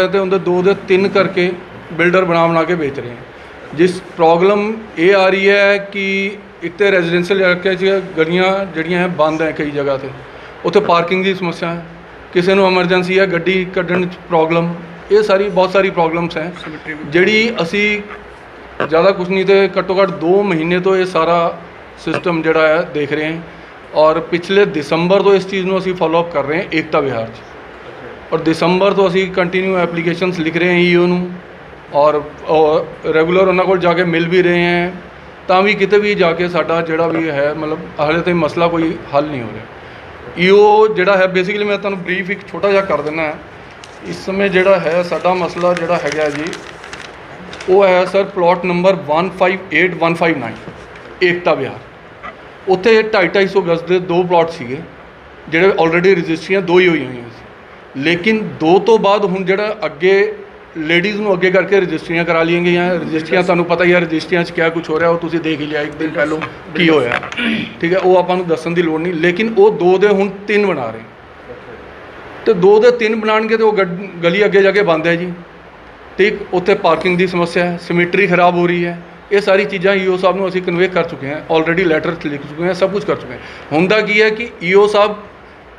ਤੇ ਉਹਦੇ 2 ਦੇ 3 करके बिल्डर बना के बेच रहे हैं। जिस प्रॉब्लम ये आ रही है कि एक तो रेजिडेंशियल इलाके गलियाँ जड़ियाँ हैं बंद हैं कई जगह से, उत्थे पार्किंग की समस्या है, किसी को एमरजेंसी है गड्डी कड्ढण प्रॉब्लम, ये सारी बहुत सारी प्रॉब्लम्स हैं जिहड़ी असी ज़्यादा कुछ नहीं तो घट्टो घट्ट 2 महीने तो ये सारा सिस्टम जिहड़ा है देख रहे हैं। और पिछले दिसंबर तो इस चीज़ को असी फॉलोअप कर रहे हैं एकता विहार च, और दिसंबर तो असी कंटिन्यू एप्लीकेशनस लिख रहे हैं ईओ नूं और रेगूलर उन्होंने को जाके मिल भी रहे हैं, तो भी किते भी जाके साडा जिहड़ा भी है मतलब हाले तो मसला कोई हल नहीं हो रहा। ईओ जिहड़ा है बेसिकली मैं तुहानूं ब्रीफ एक छोटा जिहा कर दिना है। इस समय जिहड़ा है साडा मसला जिहड़ा हैगा जी वो है सर प्लॉट नंबर 158159 एकता विहार। उत्थे 250-250 गज के 2 प्लॉट सीगे जिहड़े ऑलरेडी रजिस्ट्रियां 2 ही होई हुई सी, लेकिन 2 तो बाद हुण जिहड़ा अगे लेडीज़ नूं अगे करके रजिस्ट्रियां करा लिया गई। रजिस्ट्रियां तुहानूं पता ही है रजिस्ट्रियां क्या कुछ हो रहा है, वो तुसीं देख ही लिया एक दिन पहलों की होया, ठीक है, वो आपां नूं दस्सण दी लोड़ नहीं। लेकिन वो 2 दे हुण 3 बना रहे, तो 2 दे 3 बनाणगे तो गली अगे जाके बंद है जी, ठीक। उत्थे पार्किंग की समस्या है, सिमेट्री खराब हो रही है, ये सारी चीज़ां ईओ साहब नूं असीं कन्वे कर चुके हैं, ऑलरेडी लैटर लिख चुके हैं, सब कुछ कर चुके हैं। हुंदा की है कि ईओ साहब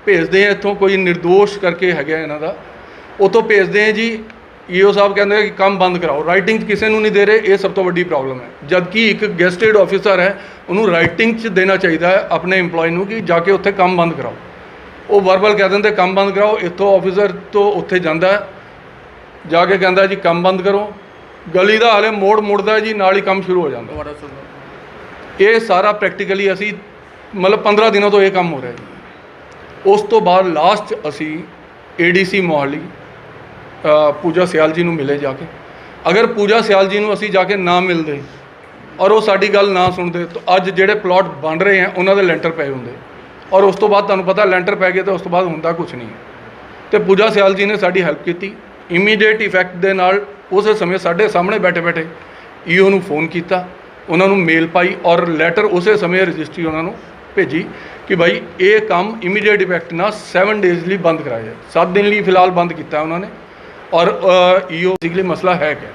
भेजते हैं इत्थों कोई निर्दोष करके है इन्हां दा, उतों भेजते हैं जी ईओ साहब कहते हैं कि काम बंद कराओ, राइटिंग किसी को नहीं दे रहे, ये सब तो वड्डी प्रॉब्लम है। जबकि एक गैसटेड ऑफिसर है उन्होंने राइटिंग च देना चाहिए है अपने इंपलॉय नूं कि जाके उत्थे काम बंद कराओ, वो वर्बल कह देंगे काम बंद कराओ, इत्थों ऑफिसर तो उत्थे जांदा है जाके कहता जी काम बंद करो, गली का हाले मोड़ मुड़दा जी नाल ही काम शुरू हो जाता। ये सारा प्रैक्टिकली असी मतलब 15 दिनों तो ये काम हो रहा है जी। उस तो बाद लास्ट असी एडीसी मोहाली पूजा सियाल जी नूं मिले जाके, अगर पूजा सियाल जी नूं असी जाके ना मिलते और वो साडी गल ना सुनते तो अज जिहड़े प्लॉट बन रहे हैं उन्होंने लैंटर पे होंगे, और उस तो बाद तुहानूं पता लैंटर पै गए तो उस तो बाद हुंदा कुछ नहीं है। तो पूजा सियाल जी ने साडी हेल्प की इमीडिएट इफैक्ट दे नाल उस समय साढ़े सामने बैठे बैठे ईओ नूं फोन किया, उन्होंने मेल पाई और लैटर उस समय रजिस्ट्री उन्होंने भेजी कि भाई ये काम इमीडिएट इफैक्ट ना 7 डेज़ लिए बंद कराया जाए, 7 दिन लिए फिलहाल बंद किया उन्होंने। और ईओ बेसिकली मसला है क्या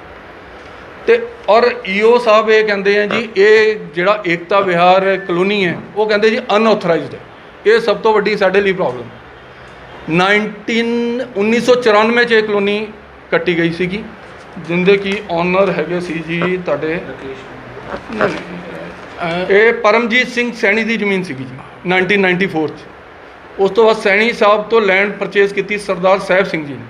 तो, और ईओ साहब ये कहते हैं जी ये जिहड़ा एकता विहार कलोनी है वो कहते जी अनऑथराइज्ड है, ये सब तो वड्डी साडे लिए प्रॉब्लम। 1994 च कलोनी कट्टी गई सी जिंदे की ऑनर है सी जी तुहाडे ये परमजीत सिंह सैनी की जमीन सी जी 1994 च। उस तो बाद सैनी साहब तो लैंड परचेज की सरदार साहब सिंह जी ने,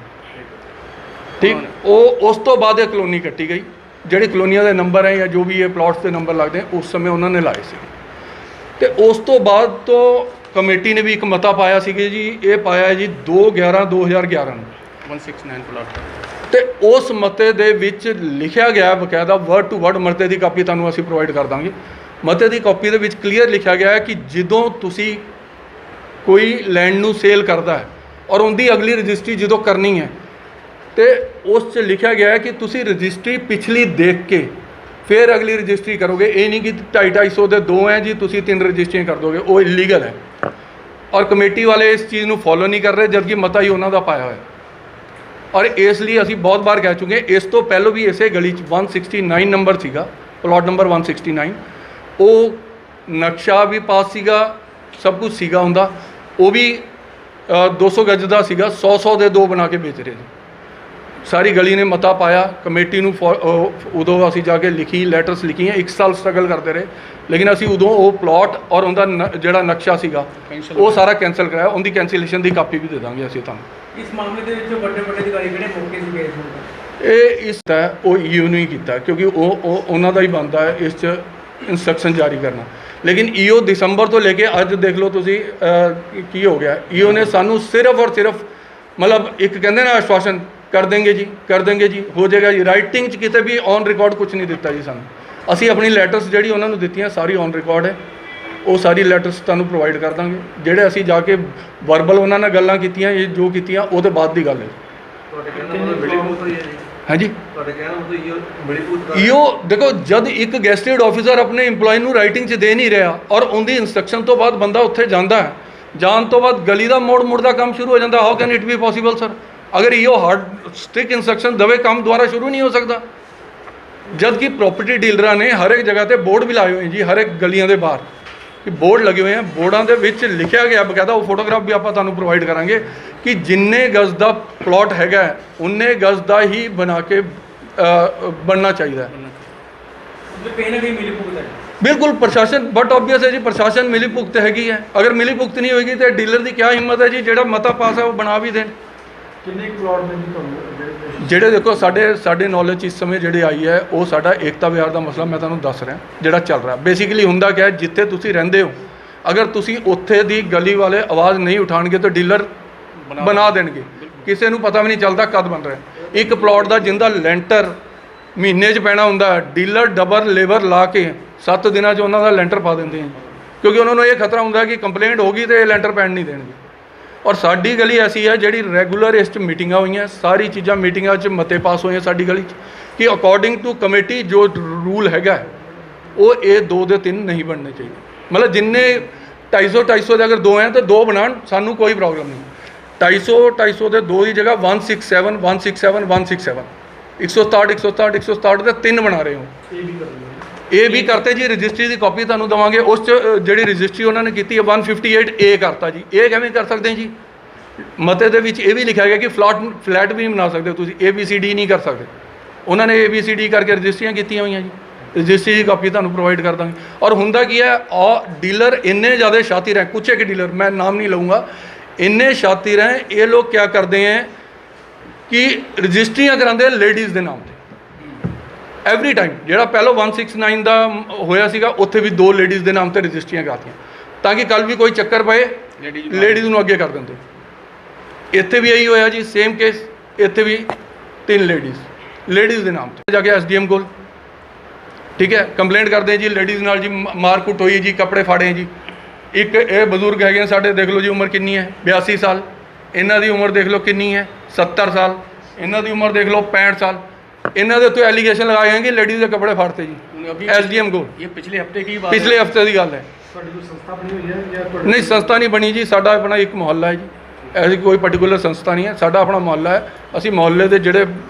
ठीक। वो उस तो बाद कलोनी कट्टी गई, जिहड़ी कलोनियां के नंबर है या जो भी ये प्लॉट्स के नंबर लगते हैं उस समय उन्होंने लाए थे। तो उस तो बाद तो कमेटी ने भी एक मता पाया सी जी, ये पाया जी 2/11/2011 169 प्लॉट, तो उस मते दे विच लिखा गया बकायदा वर्ड टू वर्ड, मते की कापी तुहानूं असीं प्रोवाइड कर देंगे। मते की कापी दे विच क्लीयर लिखा गया है कि जदों तुसीं कोई लैंड नूं सेल करता है और उनकी अगली रजिस्ट्री जदों करनी है तो उस लिखा गया है कि तुसी रजिस्ट्री पिछली देख के फिर अगली रजिस्ट्री करोगे, ये नहीं कि 250-250 के 2 हैं जी तुसी 3 रजिस्ट्रियाँ कर दोगे, वो इलीगल है। और कमेटी वाले इस चीज़ को फॉलो नहीं कर रहे जबकि मता ही उन्हों का पाया है। और इसलिए असी बहुत बार कह चुके हैं, इस तो पहलों भी इसे गली 169 नंबर सीगा, प्लॉट नंबर 169, वो नक्शा भी पास सीगा, सब कुछ सीगा हुंदा, वो भी 200 गज का सीगा, 100-100 के 2 बना के बेच रहे थे। सारी गली ने मता पाया, कमेटी नूं उदों असी जाके लिखी लैटरस लिखी हैं, 1 साल स्ट्रगल करते रहे, लेकिन असी उदों वो प्लॉट और उनका जिहड़ा नक्शा सीगा वो सारा कैंसल कराया, उनकी कैंसिलेशन की कापी भी दे देंगे असी तुहानूं। इस मामले के विच बड़े बड़े अधिकारी किहड़े मौके से गए थे? ये इस वो ईओ ने ही किया क्योंकि उन्हों का ही बनता है इस इंस्ट्रक्शन जारी करना। लेकिन ईओ दिसंबर तो लेके अज देख लो तुसी की हो गया, ईओ ने सानू सिर्फ और सिर्फ मतलब एक कहते ना आश्वासन कर देंगे जी हो जाएगा जी, राइटिंग किते भी ऑन रिकॉर्ड कुछ नहीं दिता जी सानू। असी अपनी लैटर्स जिहड़ी उन्होंने दित्तियां सारी ऑन रिकॉर्ड है, वो सारी लैटर्स तुहानूं प्रोवाइड कर देंगे, जिहड़े असी जाके वर्बल उन्होंने नाल गल्लां कीतियां ये जो कीतियां वो बाद की गल है। हाँ जी ईओ देखो जब एक गैसटेड ऑफिसर अपने इंपलॉय नूं राइटिंग च दे नहीं रहा और उनकी इंस्ट्रक्शन तो बाद बंदा उत्थे जांदा है, जान तो बाद गली का मोड़ मुड़दा काम शुरू हो जाता, how can it be possible sir? अगर ईओ हार्ड स्ट्रिक्ट इंस्ट्रक्शन दवे काम दोबारा शुरू नहीं हो सकता। जबकि प्रॉपर्टी डीलर ने हर एक जगह पर बोर्ड भी लाए हुए हैं जी, हर एक गलियां के बाहर कि बोर्ड लगे हुए हैं। बोर्डों के विच लिखा गया बकायदा, वो फोटोग्राफ भी आप तुहानू प्रोवाइड करांगे कि जिन्ने गज का प्लॉट हैगा उन्ने गज का ही बना के बनना चाहिए। कहीं ना कहीं मिली भुगत है बिल्कुल प्रशासन बट ऑब्वियस है जी, प्रशासन मिली भुगत हैगी है। अगर मिली भुगत नहीं होगी तो डीलर की क्या हिम्मत है जी ਜਿਹੜਾ ਮਤਾ ਪਾਸ ਹੈ ਉਹ ਬਣਾ ਵੀ ਦੇਣ। ਕਿੰਨੇ ਪਲਾਟ ਨੇ ਜੀ ਤੁਹਾਨੂੰ ਜਿਹੜੇ ਦੇਖੋ ਸਾਡੇ ਨੌਲੇਜ ਇਸ ਸਮੇਂ ਜਿਹੜੇ ਆਈ ਹੈ ਉਹ ਸਾਡਾ ਏਕਤਾ ਵਿਹਾਰ ਦਾ ਮਸਲਾ ਮੈਂ ਤੁਹਾਨੂੰ ਦੱਸ ਰਿਹਾ ਜਿਹੜਾ ਚੱਲ ਰਿਹਾ। ਬੇਸਿਕਲੀ ਹੁੰਦਾ ਕਿਆ ਹੈ, ਜਿੱਥੇ ਤੁਸੀਂ ਰਹਿੰਦੇ ਹੋ ਅਗਰ ਤੁਸੀਂ ਉੱਥੇ ਦੀ ਗਲੀ ਵਾਲੇ ਆਵਾਜ਼ ਨਹੀਂ ਉਠਾਣਗੇ ਤਾਂ ਡੀਲਰ ਬਣਾ ਦੇਣਗੇ। ਕਿਸੇ ਨੂੰ ਪਤਾ ਵੀ ਨਹੀਂ ਚੱਲਦਾ ਕਦ ਬਣ ਰਿਹਾ। ਇੱਕ ਪਲਾਟ ਦਾ ਜਿੰਦਾ ਲੈਂਟਰ ਮਹੀਨੇ 'ਚ ਪੈਣਾ ਹੁੰਦਾ, ਡੀਲਰ ਡਬਲ ਲੇਬਰ ਲਾ ਕੇ 7 ਦਿਨਾਂ 'ਚ ਉਹਨਾਂ ਦਾ ਲੈਂਟਰ ਪਾ ਦਿੰਦੇ ਆ, ਕਿਉਂਕਿ ਉਹਨਾਂ ਨੂੰ ਇਹ ਖਤਰਾ ਹੁੰਦਾ ਕਿ ਕੰਪਲੇਂਟ ਹੋ ਗਈ ਤੇ ਲੈਂਟਰ ਪੈਣ ਨਹੀਂ ਦੇਣਗੇ। ਔਰ ਸਾਡੀ ਗਲੀ ਐਸੀ ਹੈ ਜਿਹੜੀ ਰੈਗੂਲਰ ਇਸ 'ਚ ਮੀਟਿੰਗਾਂ ਹੋਈਆਂ, ਸਾਰੀ ਚੀਜ਼ਾਂ ਮੀਟਿੰਗਾਂ 'ਚ ਮਤੇ ਪਾਸ ਹੋਏ ਸਾਡੀ ਗਲੀ 'ਚ ਕਿ ਅਕੋਰਡਿੰਗ ਟੂ ਕਮੇਟੀ ਜੋ ਰੂਲ ਹੈਗਾ ਉਹ ਇਹ 2 ਦੇ 3 ਨਹੀਂ ਬਣਨੇ ਚਾਹੀਦੇ। ਮਤਲਬ ਜਿੰਨੇ 250 ਦੇ ਅਗਰ 2 ਹੈ ਤਾਂ 2 ਬਣਾਉਣ, ਸਾਨੂੰ ਕੋਈ ਪ੍ਰੋਬਲਮ ਨਹੀਂ। 250 ਦੇ 2 ਦੀ ਜਗ੍ਹਾ 167 167 167 167 167 167 ਦੇ 3 ਬਣਾ ਰਹੇ ਹੋ। ਇਹ ਵੀ ਕਰਤੇ ਜੀ, ਰਜਿਸਟਰੀ ਦੀ ਕਾਪੀ ਤੁਹਾਨੂੰ ਦੇਵਾਂਗੇ। ਉਸ 'ਚ ਜਿਹੜੀ ਰਜਿਸਟਰੀ ਉਹਨਾਂ ਨੇ ਕੀਤੀ ਹੈ 158 ਏ ਕਰਤਾ ਜੀ। ਇਹ ਕਿਵੇਂ ਕਰ ਸਕਦੇ ਜੀ? ਮਤੇ ਦੇ ਵਿੱਚ ਇਹ ਵੀ ਲਿਖਿਆ ਗਿਆ ਕਿ ਫਲੈਟ ਵੀ ਬਣਾ ਸਕਦੇ ਹੋ ਤੁਸੀਂ, ABCD ਨਹੀਂ ਕਰ ਸਕਦੇ। ਉਹਨਾਂ ਨੇ ABCD ਕਰਕੇ ਰਜਿਸਟਰੀਆਂ ਕੀਤੀਆਂ ਹੋਈਆਂ ਜੀ। ਰਜਿਸਟਰੀ ਦੀ ਕਾਪੀ ਤੁਹਾਨੂੰ ਪ੍ਰੋਵਾਈਡ ਕਰ ਦਾਂਗੇ। ਔਰ ਹੁੰਦਾ ਕੀ ਹੈ, ਡੀਲਰ ਇੰਨੇ ਜ਼ਿਆਦਾ शातिर हैं, कुछ एक डीलर मैं नाम नहीं लूँगा, इन्ने शातिर हैं ये लोग, क्या करते हैं कि रजिस्ट्रियाँ कराते हैं लेडीज़ के नाम से एवरी टाइम। ਜਿਹੜਾ ਪਹਿਲਾਂ 169 ਦਾ ਹੋਇਆ ਸੀਗਾ ਉੱਥੇ ਵੀ 2 ਲੇਡੀਜ਼ ਦੇ ਨਾਮ ਤੇ ਰਜਿਸਟਰੀਆਂ ਕਰਾਤੀਆਂ ਤਾਂ ਕਿ ਕੱਲ ਵੀ ਕੋਈ ਚੱਕਰ ਪਏ ਲੇਡੀਜ਼ ਨੂੰ ਅੱਗੇ ਕਰ ਦਿੰਦੇ। ਇੱਥੇ ਵੀ ਇਹੀ ਹੋਇਆ ਜੀ, ਸੇਮ ਕੇਸ। ਇੱਥੇ ਵੀ 3 ਲੇਡੀਜ਼ ਦੇ ਨਾਮ ਤੇ ਜਾ ਕੇ SDM ਕੋਲ, ਠੀਕ ਹੈ, ਕੰਪਲੇਂਟ ਕਰਦੇ ਜੀ ਲੇਡੀਜ਼ ਨਾਲ ਜੀ ਮਾਰਕੁੱਟ ਹੋਈ ਜੀ, ਕੱਪੜੇ ਫਾੜੇ ਜੀ। ਇੱਕ ਇਹ ਬਜ਼ੁਰਗ ਹੈਗੇ ਸਾਡੇ, ਦੇਖ ਲਓ ਜੀ ਉਮਰ ਕਿੰਨੀ ਹੈ, 82 ਸਾਲ। ਇਹਨਾਂ ਦੀ ਉਮਰ ਦੇਖ ਲਓ ਕਿੰਨੀ ਹੈ, 70 ਸਾਲ। ਇਹਨਾਂ ਦੀ ਉਮਰ ਦੇਖ ਲਓ 65 ਸਾਲ। ਇਹਨਾਂ ਦੇ ਉੱਤੇ ਐਲੀਗੇਸ਼ਨ ਲਗਾਏ हैं कि लेडीज़ के कपड़े फाड़ते जी। SDM को ये पिछले हफ्ते की बात, पिछले हफ्ते की गल है। ਤੁਹਾਡੀ ਕੋਈ ਸੰਸਥਾ ਬਣੀ ਹੋਈ ਹੈ ਜਾਂ नहीं संस्था नहीं बनी जी, साडा अपना एक मुहल्ला है जी, ऐसी कोई पर्टिकुलर संस्था नहीं है। साडा अपना मुहल्ला है। असी मुहल्ले के जोड़े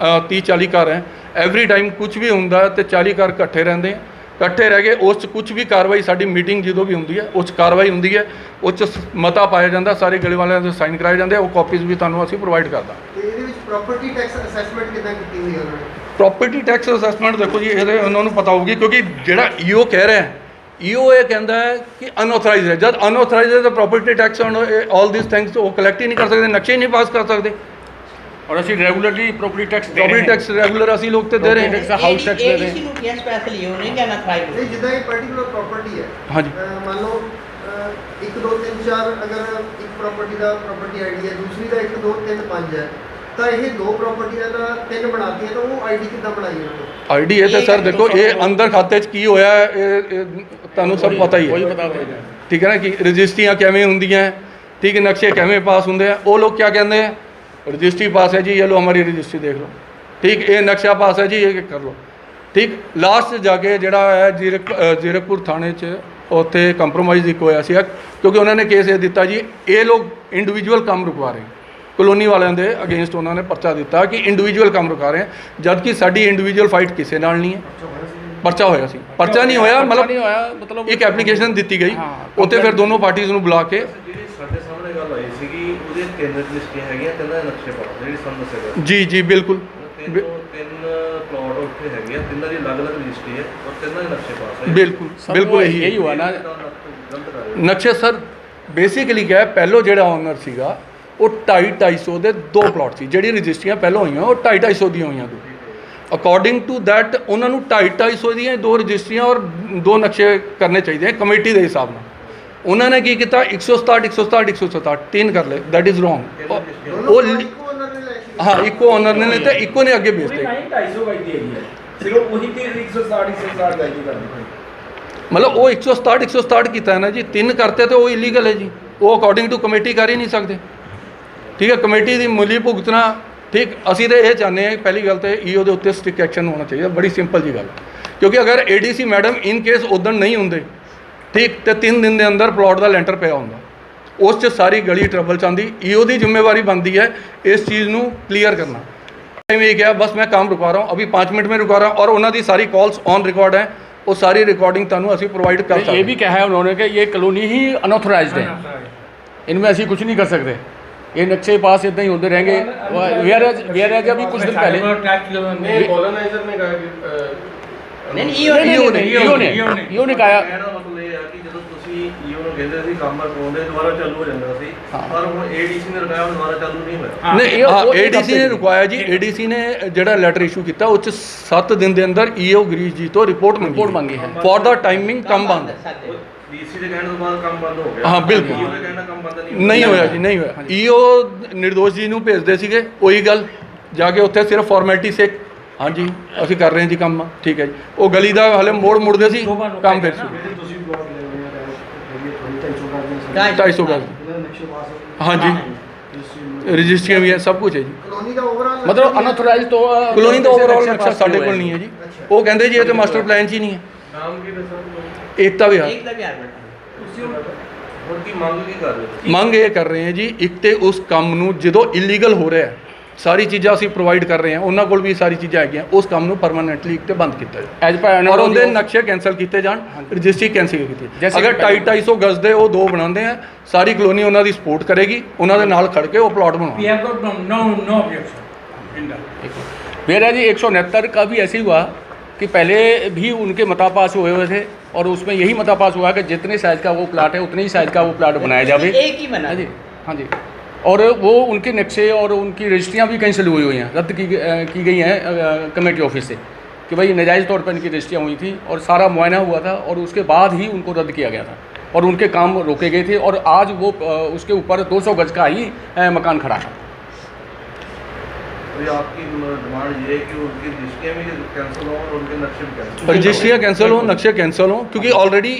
30-40 घर हैं, एवरी टाइम कुछ भी होंगे तो 40 घर इकट्ठे रहते हैं। इकट्ठे रह के उस कुछ भी कार्रवाई, साडी मीटिंग जो भी होंगी है उस कार्रवाई होंगी है, उस मता पाया जाता, सारे गले वाले से साइन कराए जाते हैं। वो कॉपीज़ भी तुहानूं असीं प्रोवाइड कर ਦਾਂਗੇ। प्रॉपर्टी टैक्स असैसमेंट कितना की हुई है उन्होंने? प्रॉपर्टी टैक्स असैसमेंट देखो जी, ये उन्होंने पता होगी क्योंकि ਜਿਹੜਾ ईओ कह रहे हैं, ईओ ये कहता है कि अनऑथराइज है। जब अनऑथराइज है तो property tax all this things वो कलैक्ट ही नहीं कर सकते, नक्शे ही नहीं पास कर सकते। और ਅਸੀਂ regularly property tax property tax regular ਅਸੀਂ ਲੋਕ ਤੇ ਦੇ ਰਹੇ हैं। ਹਾਊਸ ਟੈਕਸ ਦੇ ਰਹੇ ਨੂੰ ਕਿਹਾ ਸਪੈਸ਼ਲੀ ਉਹ ਨਹੀਂ ਕਹਿਣਾ ਥਰਾਈਡ नहीं जिदा एक पर्टिकुलर प्रॉपर्टी है, हाँ जी। मान लो 1 2 3 4 अगर एक प्रॉपर्टी का प्रॉपर्टी आईडी है, दूसरी का 1 2 3 5 है, ਤਾਂ ਇਹ 2 ਪ੍ਰਾਪਰਟੀਆਂ ਦਾ 3 ਬਣਾਤੀਆਂ ਤਾਂ ਉਹ ਆਈਡੀ ਕਿੱਦਾਂ ਬਣਾਈ ਉਹਨਾਂ ਨੇ? ਆਈਡੀ ਇਹ ਤਾਂ ਸਰ ਦੇਖੋ, ਇਹ ਅੰਦਰ ਖਾਤੇ 'ਚ ਕੀ ਹੋਇਆ ਇਹ ਤੁਹਾਨੂੰ ਸਭ ਪਤਾ ਹੀ ਕੋਈ ਹੈ, ਬਤਾ ਦੇ ਠੀਕ ਹੈ ਨਾ, ਕਿ ਰਜਿਸਟਰੀਆਂ ਕਿਵੇਂ ਹੁੰਦੀਆਂ, ठीक है, नक्शे किमें पास होंगे हैं। वो लोग क्या कहते हैं, रजिस्ट्री पास है जी, ये लो हमारी रजिस्ट्री देख लो, ठीक, ये नक्शा पास है जी, ये कर लो, ठीक। लास्ट जाके जोड़ा है जीरकपुर थाने उत्थे कंप्रोमाइज़ एक होया सी, क्योंकि उन्होंने केस ये दिता जी, ये लोग इंडिविजुअल काम रुकवा रहे हैं, कॉलोनी वालों के अगेंस्ट उन्होंने पर्चा दिता कि इंडिविजुअल काम रुका रहे हैं, जबकि साड़ी इंडिविजुअल फाइट किसी नाल नहीं है। पर्चा होया सी, पर्चा नहीं होया, मतलब एक एप्लीकेशन दी गई, उत्थे फिर दोनों पार्टीज़ नूं बुला के ਸਾਡੇ ਸਾਹਮਣੇ ਗੱਲ ਆਈ ਸੀਗੀ, ਉਹਦੇ 3 ਰਜਿਸਟਰੀਆਂ ਹੈਗੀਆਂ, 3 ਨਕਸ਼ੇ ਪਾਸ ਜਿਹੜੀ ਸਾਨੂੰ ਦੱਸਿਆ जी जी बिल्कुल ਤਿੰਨ ਪਲਾਟ ਉੱਥੇ ਹੈਗੇ ਆ, 3 ਦੀ ਅਲੱਗ-ਅਲੱਗ ਰਜਿਸਟਰੀ ਹੈ ਔਰ 3 ਦੇ ਨਕਸ਼ੇ ਪਾਸ ਹੈ। बिल्कुल बिल्कुल यही हुआ ना। ਗਲਤ ਕਰ ਰਹੇ नक्शे सर बेसिकली क्या है, पहलो जो ओनर सीगा वो 250 ਦੇ 2 ਪਲਾਟ ਸੀ, ਜਿਹੜੀ ਰਜਿਸਟਰੀਆਂ ਪਹਿਲਾਂ ਹੋਈਆਂ ਉਹ 250 ਦੀਆਂ ਹੋਈਆਂ। ਅਕੋਰਡਿੰਗ ਟੂ ਦੈਟ ਉਹਨਾਂ ਨੂੰ 250 ਦੀਆਂ 2 ਰਜਿਸਟਰੀਆਂ ਔਰ 2 ਨਕਸ਼ੇ ਕਰਨੇ ਚਾਹੀਦੇ ਕਮੇਟੀ ਦੇ ਹਿਸਾਬ ਨਾਲ। ਉਹਨਾਂ ਨੇ ਕੀ ਕੀਤਾ, 167 167 167 3 ਕਰ ਲਏ, दैट इज़ रॉन्ग। ਉਹ हाँ इको ओनर ने लेते, इको ने आगे भेजते, 250 ਗਈ ਹੈ ਸਿਰਫ ਉਹੀ ਤੇ 160 160 ਗਈ ਕਰਨੀ। मतलब वो 167 ਕੀਤਾ है ना जी, 3 करते तो वो इलीगल है जी, वो अकॉर्डिंग टू कमेटी कर ही नहीं सकते, ठीक है। कमेटी की मूली भुगतना, ठीक। असी तो ये चाहते हैं, पहली गल तो ईओ के उत्ते स्ट्रिक्ट एक्शन होना चाहिए, बड़ी सिंपल जी गल, क्योंकि अगर ADC मैडम इन केस उदण नहीं होंगे, ठीक, तो 3 दिन के अंदर प्लॉट का लेंटर पिया होंदा, ਉਸ 'ਚ ਸਾਰੀ ਗਲੀ ਟਰਬਲ ਚਾਹੁੰਦੀ ਈਓ ਦੀ ਜ਼ਿੰਮੇਵਾਰੀ ਬਣਦੀ ਹੈ ਇਸ ਚੀਜ਼ ਨੂੰ ਕਲੀਅਰ ਕਰਨਾ। टाइम ये क्या बस मैं काम रुका रहा हूँ, अभी 5 मिनट में रुका रहा हूँ और उन्होंने सारी कॉल्स ऑन रिकॉर्ड है, वो सारी रिकॉर्डिंग तुहानू असीं प्रोवाइड कर सकते। ये भी कहा है उन्होंने कि ये कॉलोनी ही अनऑथोराइज्ड है, इनमें असी कुछ नहीं कर सकते, ये नक्शे पास इतना ही होते रहेंगे। वेयर एज अभी कुछ दिन पहले कॉलोनाइजर ने कहा कि नहीं ईओ ने कहा ਕਹਿਣ ਦਾ ਮਤਲਬ ਇਹ ਆ ਕਿ ਜਦੋਂ ਤੁਸੀਂ ਈਓ ਨੂੰ ਕਹਿੰਦੇ ਸੀ ਕੰਮ ਰਕਾਉਂਦੇ ਦੁਬਾਰਾ ਚਾਲੂ ਹੋ ਜਾਂਦਾ ਸੀ, ਪਰ ਹੁਣ ਏਡੀਸੀ ਨੇ ਰਕਾਇਆ ਦੁਬਾਰਾ ਚਾਲੂ ਨਹੀਂ ਹੋਇਆ। नहीं हाँ एडीसी ने रुकवाया जी, एडीसी ने ਜਿਹੜਾ ਲੈਟਰ ਇਸ਼ੂ ਕੀਤਾ ਉਹ 'ਚ 7 ਦਿਨ ਦੇ ਅੰਦਰ ਈਓ ਗਰੀਸ਼ ਜੀ ਤੋਂ ਰਿਪੋर्ट ਮੰਗੀ है फॉर द टाइमिंग ਕੰਮ ਬੰਦ। ਡੀਸੀ ਦੇ ਕਹਿਣ ਤੋਂ ਬਾਅਦ ਕੰਮ ਬੰਦ ਹੋ ਗਿਆ। ਹਾਂ ਬਿਲਕੁਲ ਈਓ ਦੇ ਕਹਿਣ ਨਾਲ ਕੰਮ ਬੰਦ ਨਹੀਂ ਨਹੀਂ ਹੋਇਆ ਜੀ, ਨਹੀਂ ਹੋਇਆ। ਈਓ ਨਿਰਦੋਸ਼ ਜੀ ਨੂੰ ਭੇਜਦੇ ਸੀਗੇ, ਉਹੀ ਗੱਲ ਜਾ ਕੇ ਉੱਥੇ ਸਿਰਫ ਫਾਰਮੈਲਿਟੀ ਸੇ ਹਾਂਜੀ ਅਸੀਂ ਕਰ ਰਹੇ ਹਾਂ ਜੀ ਕੰਮ, ਠੀਕ ਹੈ ਜੀ। ਉਹ ਗਲੀ ਦਾ ਹਲੇ ਮੋੜ ਮੁੜਦੇ ਸੀ ਕੰਮ ਫਿਰ ਸ਼ੁਰੂ। ਤੁਸੀਂ ਬਲੌਕ ਲੈ ਰਹੇ ਹੋ 250 ਗਜ਼ ਹਾਂਜੀ ਰਜਿਸਟਰੀਆਂ ਵੀ ਹੈ, ਸਭ ਕੁਝ ਹੈ ਜੀ। ਕਲੋਨੀ ਦਾ ਓਵਰਆਲ मतलब अनऑथोराइज तो ਕਲੋਨੀ ਦਾ ਓਵਰਆਲ ਨਕਸ਼ਾ ਸਾਡੇ ਕੋਲ ਨਹੀਂ ਹੈ ਜੀ, ਉਹ ਕਹਿੰਦੇ ਜੀ ਇਹ ਤਾਂ ਮਾਸਟਰ ਪਲਾਨ 'ਚ ਹੀ ਨਹੀਂ ਹੈ। ਨਾਮ ਕੀ ਦੱਸਾਂ ਏਕਤਾ ਵਿਹਾਰ एक दम यार बेटा ਤੁਸੀਂ ਹੁਣ ਕੀ ਮੰਗ ਕੀ ਕਰ ਰਹੇ ਹੋ? ਮੰਗ ਇਹ ਕਰ ਰਹੇ ਹਾਂ ਜੀ, ਇੱਕ ਤੇ ਉਸ ਕੰਮ ਨੂੰ ਜਦੋਂ ਇਲੀਗਲ ਹੋ ਰਿਹਾ ਹੈ, ਸਾਰੀ ਚੀਜ਼ਾਂ ਅਸੀਂ ਪ੍ਰੋਵਾਈਡ ਕਰ ਰਹੇ ਹਾਂ, ਉਹਨਾਂ ਕੋਲ ਵੀ ਸਾਰੀ ਚੀਜ਼ਾਂ ਹੈਗੀਆਂ, ਉਸ ਕੰਮ ਨੂੰ ਪਰਮਾਨੈਂਟਲੀ ਇੱਕ ਤੇ ਬੰਦ ਕੀਤਾ ਜਾਏ एज पर ਔਰ ਉਹਦੇ ਨਕਸ਼ੇ ਕੈਂਸਲ ਕੀਤੇ ਜਾਣ, ਰਜਿਸਟਰੀ ਕੈਂਸਲ ਕੀਤੀ ਜਾਏ। ਜੈਸੇ ਅਗਰ ਕਿ 250 ਗਜ਼ ਦੇ ਉਹ 2 ਬਣਾਉਂਦੇ ਆ, ਸਾਰੀ ਕਲੋਨੀ ਉਹਨਾਂ ਦੀ ਸਪੋਰਟ ਕਰੇਗੀ, ਉਹਨਾਂ ਦੇ ਨਾਲ ਖੜ ਕੇ ਉਹ ਪਲਾਟ ਬਣਾਉਣਗੇ। We have got no objection in that. मेरा जी 169 का भी ऐसे ही हुआ कि पहले भी उनके मता पास हुए थे और उसमें यही मता पास हुआ कि जितने साइज़ का वो प्लाट है उतने ही साइज़ का वो प्लाट बनाया जाए। एक ही बना हाँ जी, हाँ जी। और वो उनके नक्शे और उनकी रजिस्ट्रियाँ भी कैंसिल हुई हुई हैं, रद्द की गई हैं कमेटी ऑफिस से कि भाई नाजायज़ तौर पर इनकी रजिस्ट्रियाँ हुई थी और सारा मुआयना हुआ था और उसके बाद ही उनको रद्द किया गया था और उनके काम रोके गए थे और आज वो उसके ऊपर 200 गज का ही मकान खड़ा है। तो ये आपकी डिमांड ये है कि उनकी रजिस्ट्रियाँ भी कैंसिल हो और उनके नक्शे भी कैंसिल रजिस्ट्रियाँ कैंसिल हो, नक्शे कैंसिल हो, क्योंकि ऑलरेडी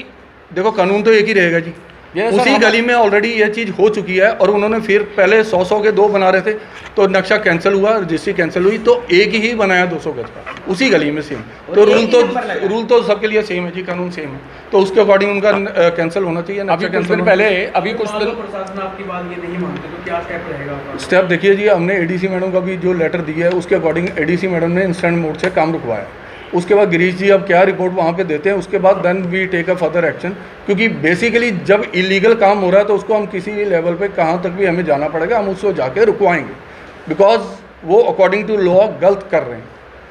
देखो कानून तो एक ही रहेगा जी। ये सर उसी हम- गली में ऑलरेडी ये चीज़ हो चुकी है और उन्होंने फिर पहले 100 के 2 बना रहे थे, तो नक्शा कैंसिल हुआ, रजिस्ट्री कैंसिल हुई, तो एक ही बनाया 200 गज का उसी गली में सेम। तो और एक ही नंबर लगा। रूल तो सबके लिए सेम है जी, कानून सेम है, तो उसके अकॉर्डिंग उनका कैंसिल होना चाहिए। अभी कुछ दिन पहले अभी कुछ दिन प्रशासन आपकी बात ये नहीं मानते तो क्या स्टेप रहेगा आपका? स्टेप देखिए जी, हमने एडीसी मैडम का भी जो लेटर दिया है उसके अकॉर्डिंग एडीसी मैडम ने इंस्टेंट मोड से काम रुकवाया। उसके बाद गिरीश जी अब क्या रिपोर्ट वहाँ पे देते हैं, उसके बाद then we take a further action, क्योंकि बेसिकली जब इलीगल काम हो रहा है तो उसको हम किसी भी लेवल पे कहाँ तक भी हमें जाना पड़ेगा, हम उसको जाके रुकवाएंगे, बिकॉज वो अकॉर्डिंग टू लॉ गलत कर रहे हैं।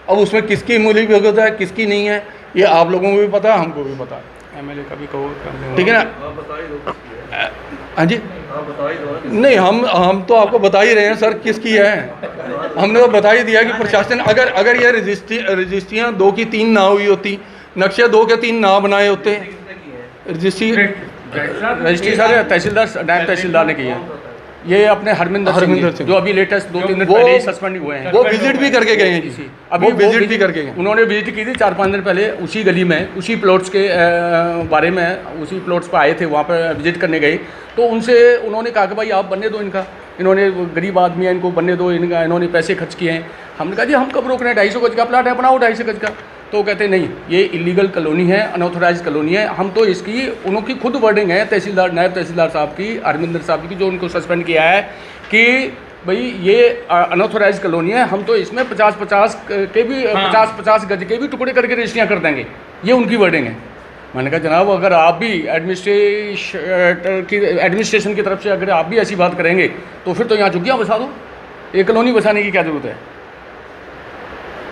अब उसमें किसकी मूली भगत है किसकी नहीं है ये आप लोगों को भी पता है, हमको भी पता है, MLA का भी कहो, ठीक है ना। आप बता ही दो किसकी है। हाँ जी, आप बता ही दो ना किसकी नहीं हम तो आपको बता ही रहे हैं सर किसकी है, हमने तो बता ही दिया कि प्रशासन अगर ये रजिस्ट्रियाँ 2 की 3 ना हुई होती, नक्शे 2 के 3 ना बनाए होते, किसने की है। रजिस्ट्री रजिस्ट्री सारे तहसीलदार नायब तहसीलदार ने की है, ये अपने हरमिंदर हरमिंदर सिंह सिंह। जो अभी लेटेस्ट 2-3 दिन वो- पहले ही सस्पेंड हुए हैं। वो विजिट भी करके गए हैं जी, अभी वो विजिट भी करके गए। उन्होंने विजिट की थी 4-5 दिन पहले उसी गली में, उसी प्लॉट्स के बारे में, उसी प्लॉट्स पर आए थे, वहाँ पर विजिट करने गए तो उनसे उन्होंने कहा कि भाई आप बनने दो इनका, इन्होंने गरीब आदमी है इनको बनने दो, इनका इन्होंने पैसे खर्च किए हैं। हमने कहा जी हम कब रोक रहे हैं, 250 गज का प्लाट है बनाओ 250 गज का। तो कहते नहीं ये इलीगल कॉलोनी है, अनऑथोराइज कॉलोनी है, हम तो इसकी उनकी खुद वर्डिंग है तहसीलदार नायब तहसीलदार साहब की, हरमिंदर साहब की, जो उनको सस्पेंड किया है कि भाई ये अनऑथोराइज कॉलोनी है, हम तो इसमें 50-50 के भी 50-50 गज के भी टुकड़े करके रजिस्ट्रियाँ कर देंगे, ये उनकी वर्डिंग है। मैंने कहा जनाब अगर आप भी एडमिनिस्ट्रेशन की तरफ से अगर आप भी ऐसी बात करेंगे तो फिर तो यहाँ झुग्गियाँ बसा दो, एक कॉलोनी बसाने की क्या ज़रूरत है।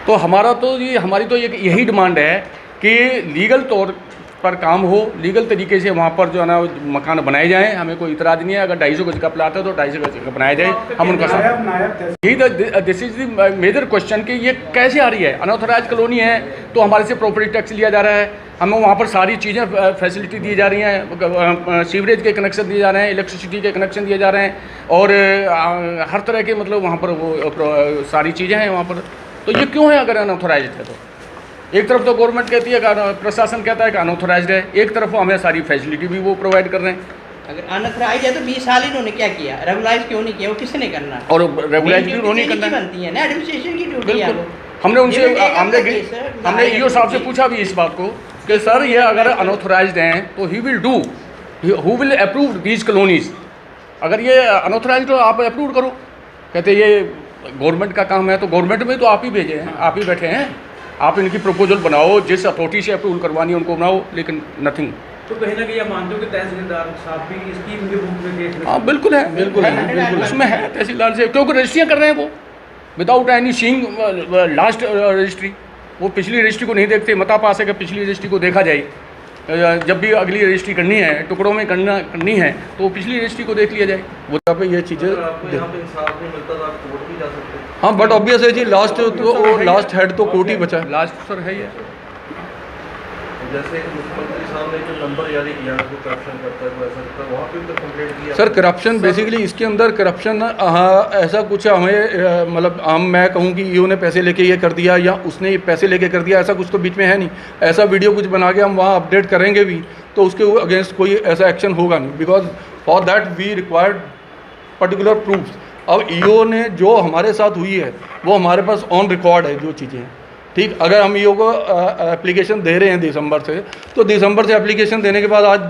तो हमारा तो ये हमारी तो यही डिमांड है कि लीगल तौर पर काम हो, लीगल तरीके से वहाँ पर जो है ना मकान बनाए जाएं, हमें कोई इतराज़ नहीं है। अगर 250 गज का प्लाट है तो 250 गज का बनाया जाए, हम उनका साथ। यही this is the major question कि ये कैसे आ रही है, अनऑथोराइज कॉलोनी है तो हमारे से प्रॉपर्टी टैक्स लिया जा रहा है, हमें वहाँ पर सारी चीज़ें फैसिलिटी दी जा रही हैं, सीवरेज के कनेक्शन दिए जा रहे हैं, इलेक्ट्रिसिटी के कनेक्शन दिए जा रहे हैं और हर तरह के मतलब वहाँ पर वो सारी चीज़ें हैं वहाँ पर। तो ये क्यों है अगर अनऑथोराइज्ड है तो? एक तरफ तो गवर्नमेंट कहती है कि प्रशासन कहता है कि अनऑथोराइज्ड है, एक तरफ हमें सारी फैसिलिटी भी वो प्रोवाइड कर रहे हैं। अगर अनऑथराइज है तो 20 साल इन्होंने क्या किया, रेगुलाइज क्यों नहीं किया, वो किसने करना? और रेगुलाइज भी ड्यूटी उन्होंने इनकी करना है। बनती है ना, एडमिनिस्ट्रेशन की ड्यूटी है बिल्कुल, वो। हमने उनसे ये भी एक हमने ईओ साहब से पूछा भी इस बात को कि सर ये अगर अनऑथोराइज्ड हैं तो he will do, who will approve these colonies, अगर ये अनऑथराइज तो आप अप्रूव करो। कहते ये गवर्नमेंट का काम है, तो गवर्नमेंट में तो आप ही भेजे हैं, आप ही बैठे हैं, आप इनकी प्रपोजल बनाओ, जिस अथॉरिटी से अप्रूवल करवानी है उनको बनाओ, लेकिन नथिंग। तो कहीं ना कहीं आप मानते हो कि तहसीलदार साहब भी इसकी उनके बुक में केस में? हाँ बिल्कुल है, बिल्कुल है, बिल्कुल है। उसमें है तहसीलदार से, क्योंकि रजिस्ट्रियाँ कर रहे हैं वो without any seeing last registry. वो पिछली रजिस्ट्री को नहीं देखते, मता पास है कि पिछली रजिस्ट्री को देखा जाए। जब भी अगली रजिस्ट्री करनी है, टुकड़ों में करनी है, तो वो पिछली रजिस्ट्री को देख लिया जाए। वो यहाँ पे ये चीज़ें, अगर आपको यहाँ पे इंसाफ नहीं मिलता तो आप कोर्ट भी जा सकते हैं। हाँ बट ऑब्वियस है जी, लास्ट तो लास्ट हेड तो कोर्ट ही बचा है। लास्ट सर है ही है। जैसे मुख्यमंत्री साहब ने जो नंबर जारी किया है, जो करप्शन करता है, वो ऐसा करता है, वहाँ पे भी तो कंप्लेंट किया सर करप्शन बेसिकली इसके अंदर करप्शन, हाँ ऐसा कुछ हमें मतलब मैं कहूँ कि ईओ ने पैसे लेके ये कर दिया या उसने ये पैसे लेके कर दिया, ऐसा कुछ तो बीच में है नहीं। ऐसा वीडियो कुछ बना के हम वहाँ अपडेट करेंगे भी तो उसके अगेंस्ट कोई ऐसा एक्शन होगा नहीं, because for that we required particular proofs. अब ईओ ने जो हमारे साथ हुई है वो हमारे पास ऑन रिकॉर्ड है जो चीज़ें हैं, ठीक। अगर हम ईओ को एप्लीकेशन दे रहे हैं दिसंबर से, तो दिसंबर से एप्लीकेशन देने के बाद आज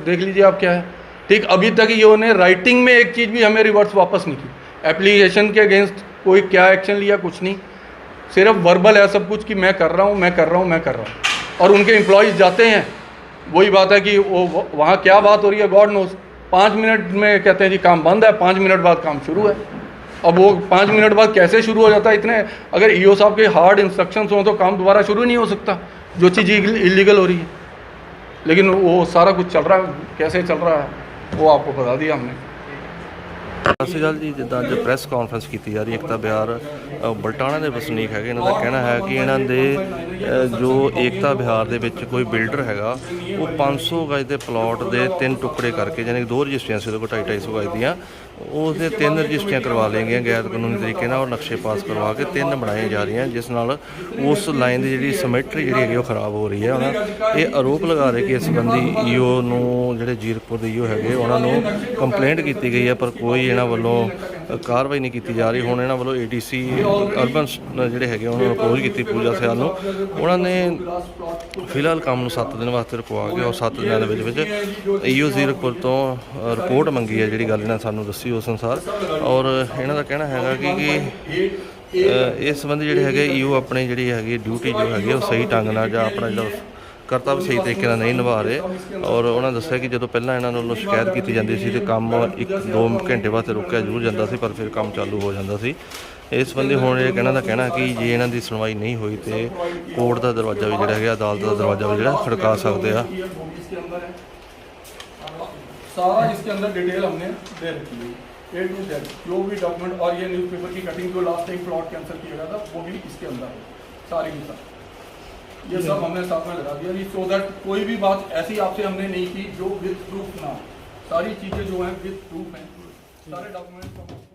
देख लीजिए आप क्या है, ठीक। अभी तक ईओ ने राइटिंग में एक चीज़ भी हमें रिवर्स वापस नहीं की। एप्लीकेशन के अगेंस्ट कोई क्या एक्शन लिया, कुछ नहीं, सिर्फ वर्बल है सब कुछ कि मैं कर रहा हूँ, मैं कर रहा हूँ, मैं कर रहा हूँ। और उनके एम्प्लॉयज़ जाते हैं, वही बात है कि वो वहाँ क्या बात हो रही है गॉड नोज। 5 मिनट में कहते हैं जी काम बंद है, 5 मिनट बाद काम शुरू है। अब वो 5 मिनट बाद कैसे शुरू हो जाता है, इतने अगर ईओ साहब के हार्ड इंस्ट्रक्शंस हों तो काम दोबारा शुरू नहीं हो सकता, जो चीज़ इलीगल हो रही है। लेकिन वो सारा कुछ चल रहा है, कैसे चल रहा है वो आपको बता दिया हमने। ਸਤਿ ਸ਼੍ਰੀ ਅਕਾਲ ਜੀ। ਜਿੱਦਾਂ ਅੱਜ ਪ੍ਰੈਸ ਕਾਨਫਰੰਸ ਕੀਤੀ ਜਾ ਰਹੀ ਏਕਤਾ ਵਿਹਾਰ ਬਲਟਾਣਾ ਦੇ ਵਸਨੀਕ ਹੈਗੇ, ਇਹਨਾਂ ਦਾ ਕਹਿਣਾ ਹੈ ਕਿ ਇਹਨਾਂ ਦੇ ਜੋ ਏਕਤਾ ਵਿਹਾਰ ਦੇ ਵਿੱਚ ਕੋਈ ਬਿਲਡਰ ਹੈਗਾ ਉਹ 500 ਗਜ ਦੇ ਪਲਾਟ ਦੇ 3 ਟੁਕੜੇ ਕਰਕੇ, ਯਾਨੀ ਕਿ 2 ਰਜਿਸਟਰੀਆਂ ਸੀ ਉਹਦੇ ਕੋਲ 250 ਗਜ ਦੀਆਂ, उससे 3 रजिस्ट्रियाँ करवा लेंगे गैर कानूनी तरीके और नक्शे पास करवा के 3 बनाई जा रही हैं, जिस नाल उस लाइन की जी सिमेट्री जी वो खराब हो रही है। उन्होंने ये आरोप लगा रहे कि इस संबंधी ईओ जो जीरकपुर के ईओ है उन्होंने कंप्लेंट की गई है, पर कोई इन्हों वालों कार्रवाई नहीं की जा रही। हुण इन्हों वालों ADC अर्बन जोड़े है उन्होंने अप्रोच की पूजा सियाल उन्होंने फिलहाल काम 7 दिन वास्ते रुकवा के और 7 दिनों के ईओ जीरकपुर तो रिपोर्ट मंगी है, जी गल इन्होंने सानू दसी उस अनुसार। और इन्हों का कहना है कि इस संबंधी जोड़े है ईओ अपनी जी है ड्यूटी जो है सही ढंग नाल जां अपना जो करता भी सही तरीके नाल नहीं निभा रहे। और उन्होंने दस्सिया कि जो पहला इन्हों वालों शिकायत की जाती सी तो काम 1-2 घंटे वास्ते रुकिया जरूर जाता सी, पर फिर काम चालू हो जाता सी। इस संबंधी हुण इन्हों का कहना कि जे इन्हों की सुनवाई नहीं हुई तो कोर्ट का दरवाजा भी जोड़ा है, अदालत का दरवाजा भी जो खड़का सकते हैं। सारा इसके अंदर डिटेल हमने दे रखी है, A to Z, जो भी डॉक्यूमेंट और ये न्यूज़पेपर की कटिंग जो लास्ट टाइम प्लॉट कैंसिल किया गया था वो भी इसके अंदर है, सारी की सारी ये सब हमने साथ में लगा दिया जी, सो दैट कोई भी बात ऐसी आपसे हमने नहीं की जो विद प्रूफ ना हो। सारी चीज़ें जो हैं विद प्रूफ हैं, सारे डॉक्यूमेंट